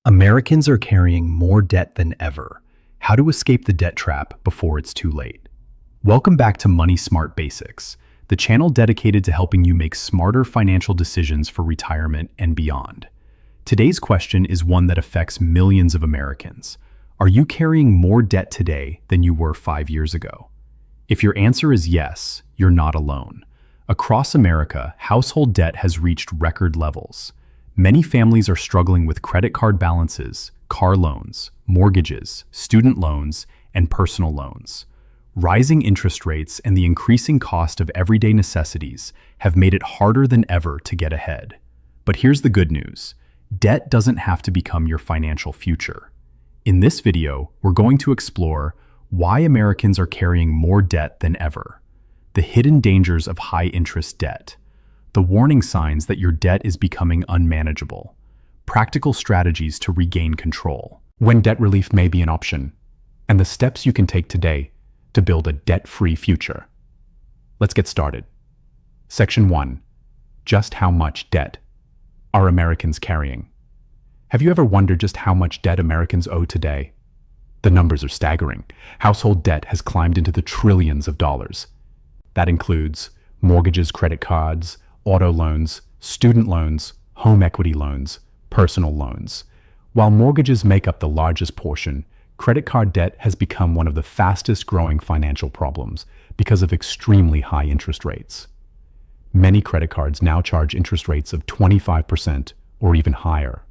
Americans are carrying more debt than ever. How to escape the debt trap before it's too late. Welcome back to Money Smart Basics, the channel dedicated to helping you make smarter financial decisions for retirement and beyond. Today's question is one that affects millions of Americans. Are you carrying more debt today than you were 5 years ago? If your answer is yes, you're not alone. Across America, household debt has reached record levels. Many families are struggling with credit card balances, car loans, mortgages, student loans, and personal loans. Rising interest rates and the increasing cost of everyday necessities have made it harder than ever to get ahead. But here's the good news. Debt doesn't have to become your financial future. In this video, we're going to explore why Americans are carrying more debt than ever, the hidden dangers of high-interest debt, the warning signs that your debt is becoming unmanageable, practical strategies to regain control, when debt relief may be an option, and the steps you can take today to build a debt-free future. Let's get started. Section 1. Just how much debt are Americans carrying? Have you ever wondered just how much debt Americans owe today? The numbers are staggering. Household debt has climbed into the trillions of dollars. That includes mortgages, credit cards, auto loans, student loans, home equity loans, personal loans. While mortgages make up the largest portion, credit card debt has become one of the fastest growing financial problems because of extremely high interest rates. Many credit cards now charge interest rates of 25% or even higher.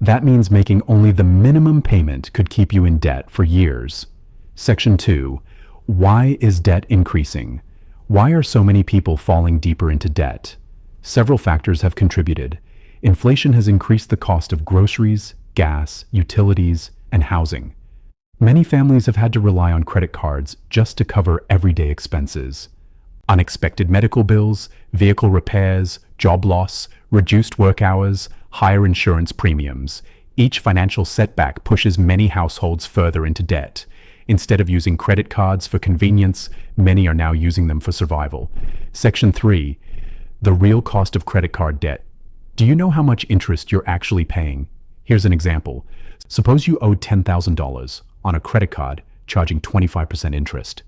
That means making only the minimum payment could keep you in debt for years. Section 2. Why is debt increasing? Why are so many people falling deeper into debt? Several factors have contributed. Inflation has increased the cost of groceries, gas, utilities, and housing. Many families have had to rely on credit cards just to cover everyday expenses. Unexpected medical bills, vehicle repairs, job loss, reduced work hours, higher insurance premiums. Each financial setback pushes many households further into debt. Instead of using credit cards for convenience, many are now using them for survival. Section 3. The real cost of credit card debt. Do you know how much interest you're actually paying? Here's an example. Suppose you owed $10,000 on a credit card charging 25% interest.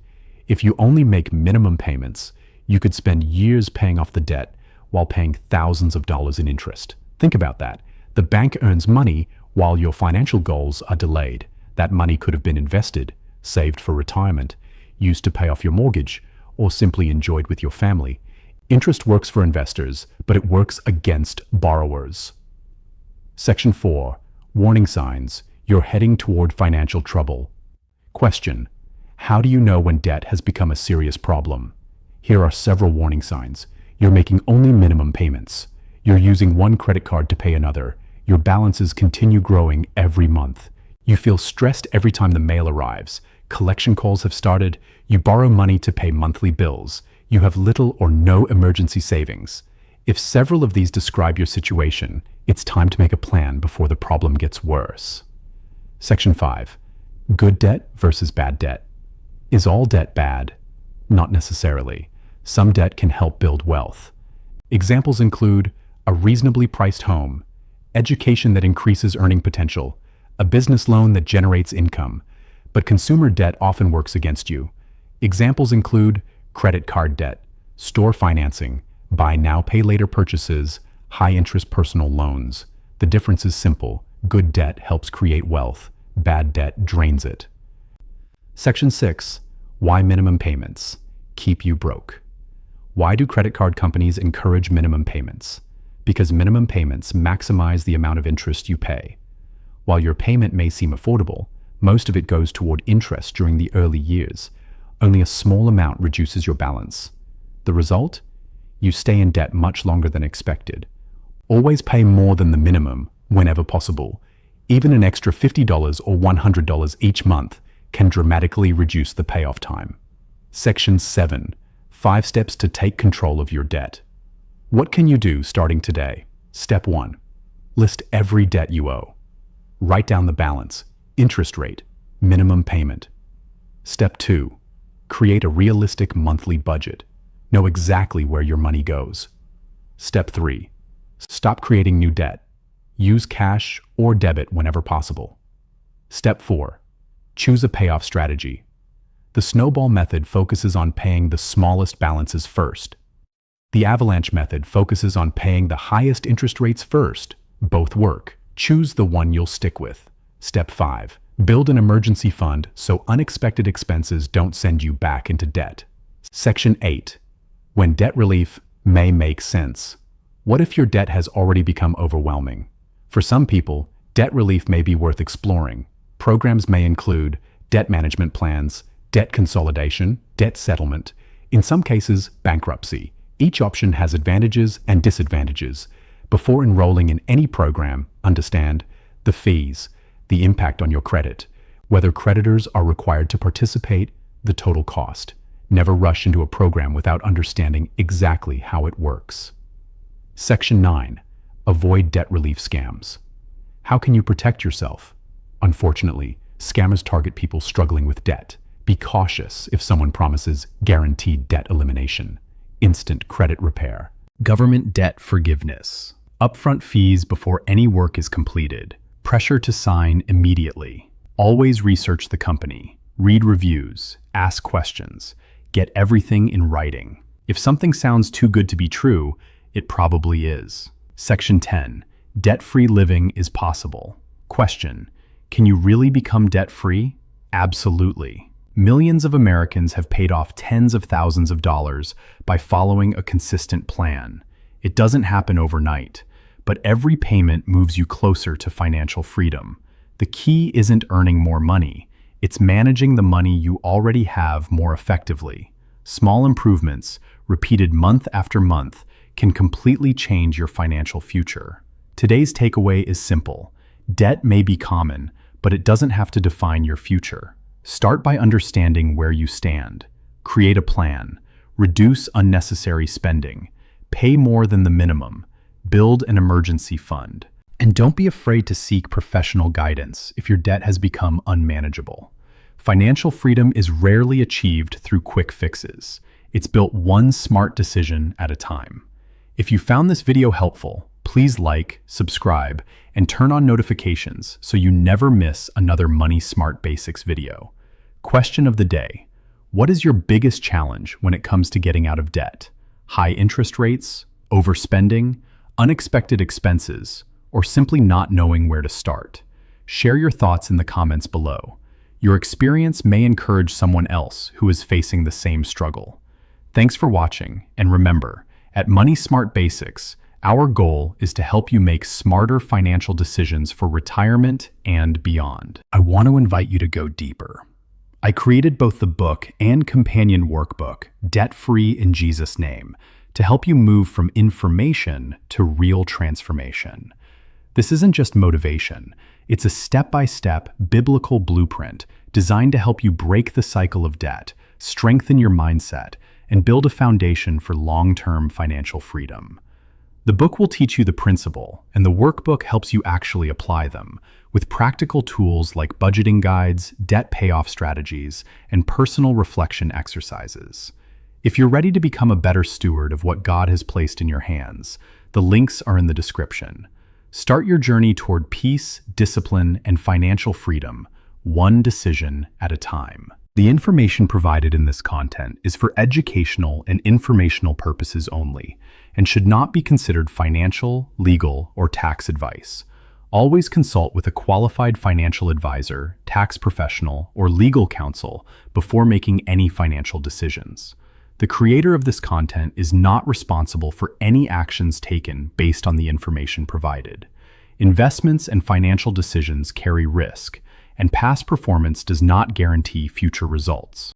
If you only make minimum payments, you could spend years paying off the debt while paying thousands of dollars in interest. Think about that. The bank earns money while your financial goals are delayed. That money could have been invested, saved for retirement, used to pay off your mortgage, or simply enjoyed with your family. Interest works for investors, but it works against borrowers. Section 4. Warning signs. You're heading toward financial trouble. Question. How do you know when debt has become a serious problem? Here are several warning signs. You're making only minimum payments. You're using one credit card to pay another. Your balances continue growing every month. You feel stressed every time the mail arrives. Collection calls have started. You borrow money to pay monthly bills. You have little or no emergency savings. If several of these describe your situation, it's time to make a plan before the problem gets worse. Section 5. Good debt versus bad debt. Is all debt bad? Not necessarily. Some debt can help build wealth. Examples include a reasonably priced home, education that increases earning potential, a business loan that generates income. But consumer debt often works against you. Examples include credit card debt, store financing, buy now pay later purchases, high interest personal loans. The difference is simple. Good debt helps create wealth. Bad debt drains it. Section 6. Why minimum payments keep you broke? Why do credit card companies encourage minimum payments? Because minimum payments maximize the amount of interest you pay. While your payment may seem affordable, most of it goes toward interest during the early years. Only a small amount reduces your balance. The result? You stay in debt much longer than expected. Always pay more than the minimum whenever possible. Even an extra $50 or $100 each month can dramatically reduce the payoff time. Section 7. 5 steps to take control of your debt. What can you do starting today? Step 1. List every debt you owe. Write down the balance, interest rate, minimum payment. Step 2. Create a realistic monthly budget. Know exactly where your money goes. Step 3. Stop creating new debt. Use cash or debit whenever possible. Step 4. Choose a payoff strategy. The snowball method focuses on paying the smallest balances first. The avalanche method focuses on paying the highest interest rates first. Both work. Choose the one you'll stick with. Step 5. Build an emergency fund so unexpected expenses don't send you back into debt. Section 8. When debt relief may make sense. What if your debt has already become overwhelming? For some people, debt relief may be worth exploring. Programs may include debt management plans, debt consolidation, debt settlement, in some cases, bankruptcy. Each option has advantages and disadvantages. Before enrolling in any program, understand the fees, the impact on your credit, whether creditors are required to participate, the total cost. Never rush into a program without understanding exactly how it works. Section 9. Avoid debt relief scams. How can you protect yourself? Unfortunately, scammers target people struggling with debt. Be cautious if someone promises guaranteed debt elimination, instant credit repair, Government debt forgiveness. Upfront fees before any work is completed. Pressure to sign immediately. Always research the company. Read reviews. Ask questions. Get everything in writing. If something sounds too good to be true, it probably is. Section 10. Debt-free living is possible. Question: can you really become debt-free? Absolutely. Millions of Americans have paid off tens of thousands of dollars by following a consistent plan. It doesn't happen overnight, but every payment moves you closer to financial freedom. The key isn't earning more money, it's managing the money you already have more effectively. Small improvements, repeated month after month, can completely change your financial future. Today's takeaway is simple. Debt may be common, but it doesn't have to define your future. Start by understanding where you stand. Create a plan. Reduce unnecessary spending. Pay more than the minimum. Build an emergency fund. And don't be afraid to seek professional guidance if your debt has become unmanageable. Financial freedom is rarely achieved through quick fixes. It's built one smart decision at a time. If you found this video helpful, please like, subscribe, and turn on notifications so you never miss another Money Smart Basics video. Question of the day: what is your biggest challenge when it comes to getting out of debt? High interest rates, overspending, unexpected expenses, or simply not knowing where to start? Share your thoughts in the comments below. Your experience may encourage someone else who is facing the same struggle. Thanks for watching, and remember, at Money Smart Basics, our goal is to help you make smarter financial decisions for retirement and beyond. I want to invite you to go deeper. I created both the book and companion workbook, Debt Free in Jesus' Name, to help you move from information to real transformation. This isn't just motivation, it's a step-by-step biblical blueprint designed to help you break the cycle of debt, strengthen your mindset, and build a foundation for long-term financial freedom. The book will teach you the principle, and the workbook helps you actually apply them, with practical tools like budgeting guides, debt payoff strategies, and personal reflection exercises. If you're ready to become a better steward of what God has placed in your hands, the links are in the description. Start your journey toward peace, discipline, and financial freedom, one decision at a time. The information provided in this content is for educational and informational purposes only, and should not be considered financial, legal, or tax advice. Always consult with a qualified financial advisor, tax professional, or legal counsel before making any financial decisions. The creator of this content is not responsible for any actions taken based on the information provided. Investments and financial decisions carry risk, and past performance does not guarantee future results.